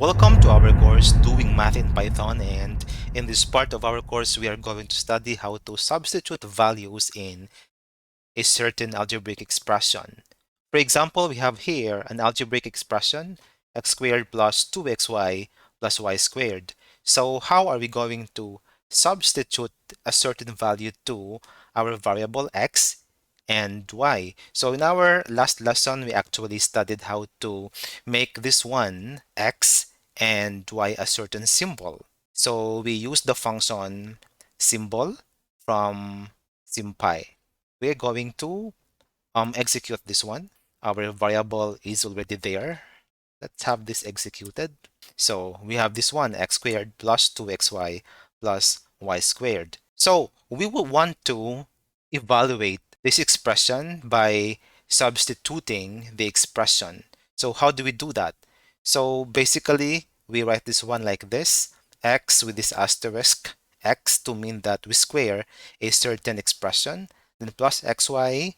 Welcome to our course Doing Math in Python, and in this part of our course we are going to study how to substitute values in a certain algebraic expression. For example, we have here an algebraic expression x squared plus 2xy plus y squared. So how are we going to substitute a certain value to our variable x and y? So in our last lesson, we actually studied how to make this one x and y a certain symbol. So we use the function symbol from simpy. We're going to execute this one. Our variable is already there. Let's have this executed. So we have this one, x squared plus 2xy plus y squared. So we will want to evaluate this expression by substituting the expression. So how do we do that? So basically, we write this one like this, x with this asterisk, x to mean that we square a certain expression, then plus xy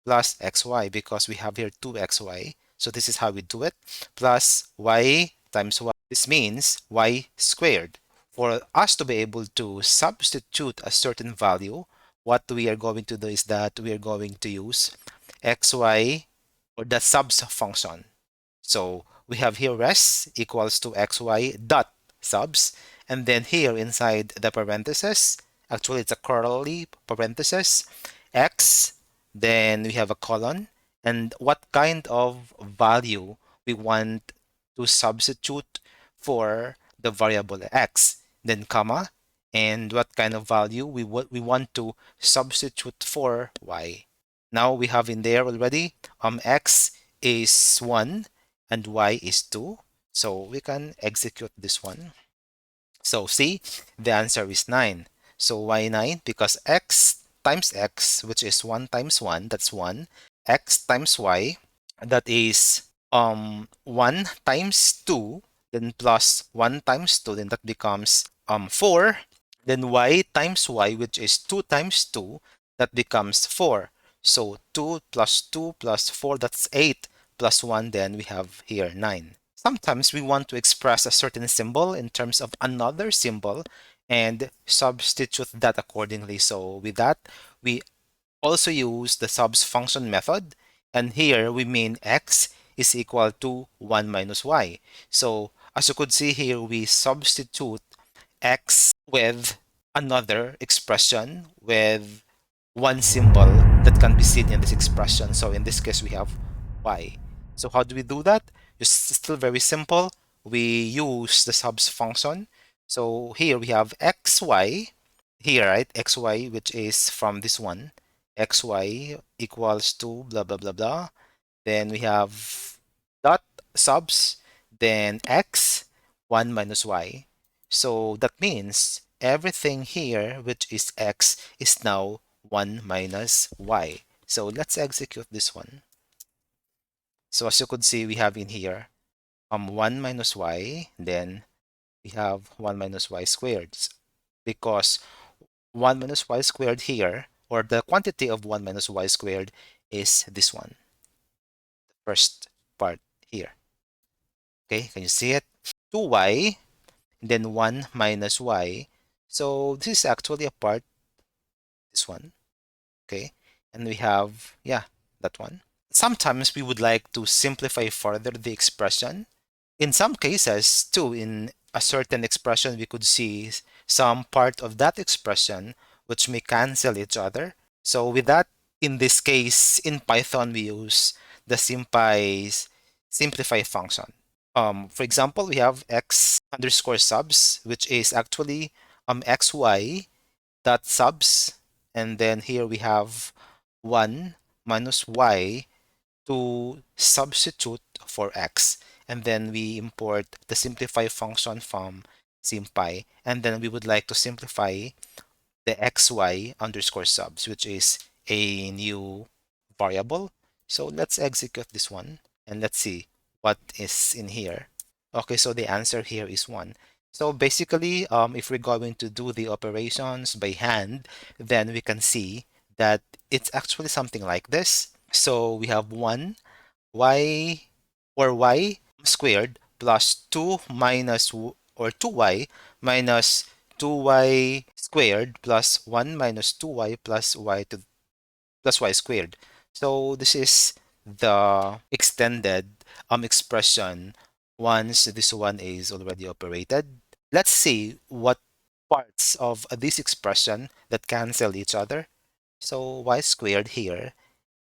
plus xy because we have here 2xy. So this is how we do it, plus y times y. This means y squared. For us to be able to substitute a certain value, what we are going to do is that we are going to use xy or the subs function. So we have here res equals to xy dot subs, and then here inside the parentheses, actually it's a curly parenthesis, x, then we have a colon, and what kind of value we want to substitute for the variable x, then comma, and what kind of value we want to substitute for y. Now we have in there already x is 1 and y is 2. So we can execute this one. So see, the answer is 9. So why 9? Because x times x, which is 1 times 1, that's 1. X times y, that is 1 times 2, then plus 1 times 2, then that becomes 4. Then y times y, which is 2 times 2, that becomes 4. So 2 plus 2 plus 4, that's 8, plus 1, then we have here 9. Sometimes we want to express a certain symbol in terms of another symbol and substitute that accordingly. So with that, we also use the subs function method. And here we mean x is equal to 1 minus y. So as you could see here, we substitute x with another expression with one symbol that can be seen in this expression. So in this case, we have y. So how do we do that? It's still very simple. We use the subs function. So here we have xy, here, right? xy, which is from this one. xy equals to blah, blah, blah, blah. Then we have dot subs, then x, 1 minus y. So that means everything here, which is x, is now 1 minus y. So let's execute this one. So as you could see, we have in here 1 minus y, then we have 1 minus y squared. Because 1 minus y squared here, or the quantity of 1 minus y squared, is this one, the first part here. Okay, can you see it? 2y, then 1 minus y. So this is actually a part, this one. Okay, and we have, yeah, that one. Sometimes we would like to simplify further the expression. In some cases, too, in a certain expression, we could see some part of that expression which may cancel each other. So with that, in this case, in Python, we use the simplify function. For example, we have x underscore subs, which is actually xy dot subs, and then here we have 1 minus y to substitute for x, and then we import the simplify function from simpy, and then we would like to simplify the xy underscore subs, which is a new variable. So let's execute this one and let's see what is in here. Okay, so the answer here is 1. So basically, if we're going to do the operations by hand, then we can see that it's actually something like this. So we have 1 y or y squared plus 2 minus or 2y minus 2y squared plus 1 minus 2y plus y squared. So this is the extended expression once this one is already operated. Let's see what parts of this expression that cancel each other. So y squared here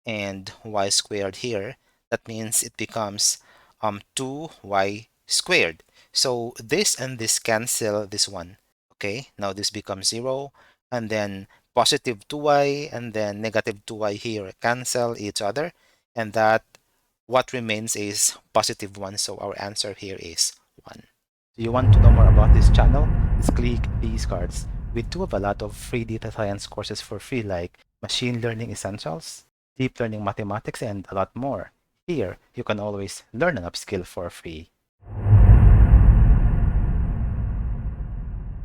and y squared here. That means it becomes 2y squared. So this and this cancel this one. Okay, now this becomes 0, and then positive 2y and then negative 2y here cancel each other, and that what remains is positive 1. So our answer here is 1. Do you want to know more about this channel? Just click these cards. We do have a lot of free data science courses for free, like Machine Learning Essentials, Deep Learning Mathematics, and a lot more. Here, you can always learn an upskill for free.